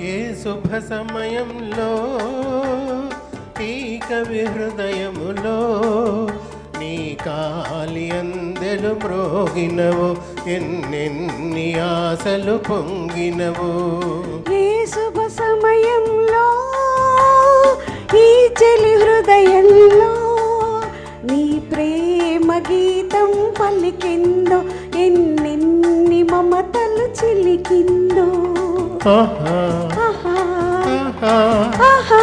ఏ శుభ సమయంలో ఈ కవి హృదయములో నీ కాలి అందెలు మ్రోగినవు, ఎన్నెన్ని ఆశలు పొంగినవు. ఏ శుభ సమయంలో ఈ చెలి హృదయంలో నీ ప్రేమ గీతం పలికిందో, ఎన్నెన్ని మమతలు చిలికిందో. ఆహా ఆహా ఆహా ఆహా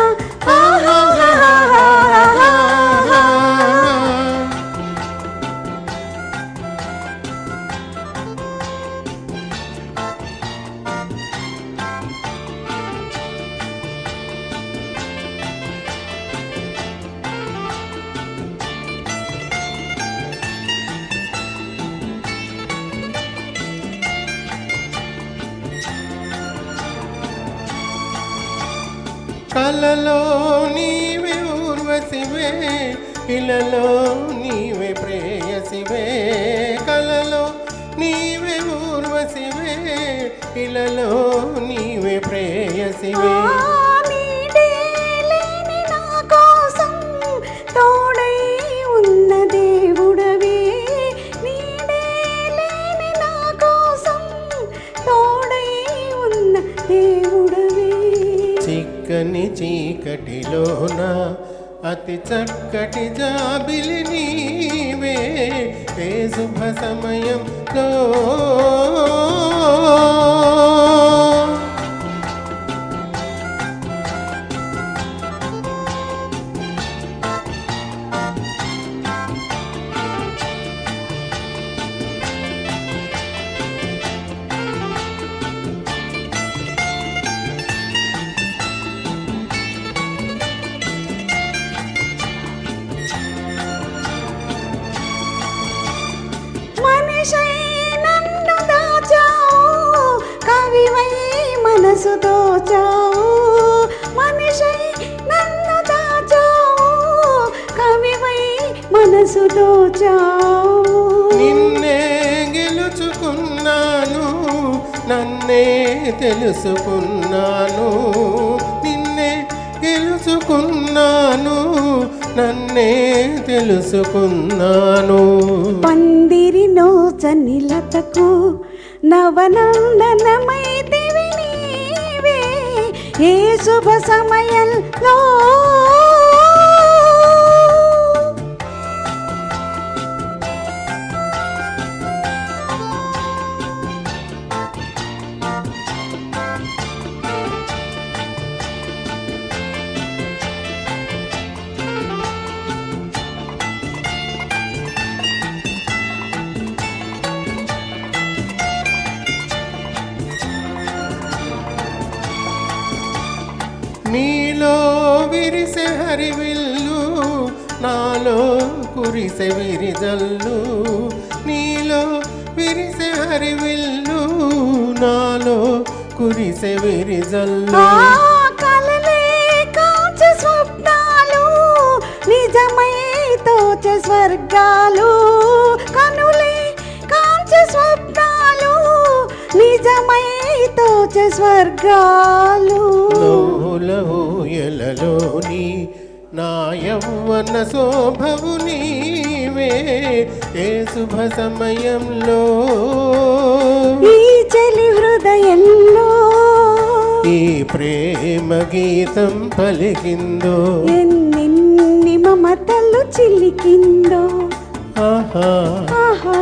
కలలో నీవే ఊర్వశివే, ఇలలో నీవే ప్రేయసివే. కలలో నీవే ఊర్వశివే, ఇలలో నీవే ప్రేయసివే. నా కోసం తోడై ఉన్న దేవుడవే, నీడే లేని నా కోసం తోడై ఉన్న దేవుడవే. చిక్కని చీకటిలోన అతి చక్కటి జాబిలి నీవే, ఏ శుభ సమయంలో మనిషై నన్ను దాచావు, కవివై మనసు దోచావు. మనిషై నన్ను దాచావు, కవివై మనసు దోచావు. నిన్నే గెలుచుకున్నాను, నన్నే తెలుసుకున్నాను. నిన్నే గెలుచుకున్నాను, నన్నే తెలుసుకున్నాను. పందిరి నోచని లతకు నవనందనమైతివి నీవే, ఏ శుభ సమయంలో నీలో విరిసె హరివిల్లు, నాలో కురిసె విరిజల్లు. నీలో విరిసె హరివిల్లు, నాలో కురిసె విరిజల్లు. కలలే కాంచె స్వప్నాలు, నిజమై తోచె స్వర్గాలు. కనులే కాంచె స్వప్నాలు, నిజమై తోచె స్వర్గాలు. ఊయలలోని నా యవ్వన శోభవు నీవే, ఏ శుభ సమయంలో ఈ చెలి హృదయంలో ఈ ప్రేమ గీతం పలికిందో, ఎన్నెన్ని మమతలు చిలికిందో. ఆహా ఆహా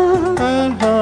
ఆహా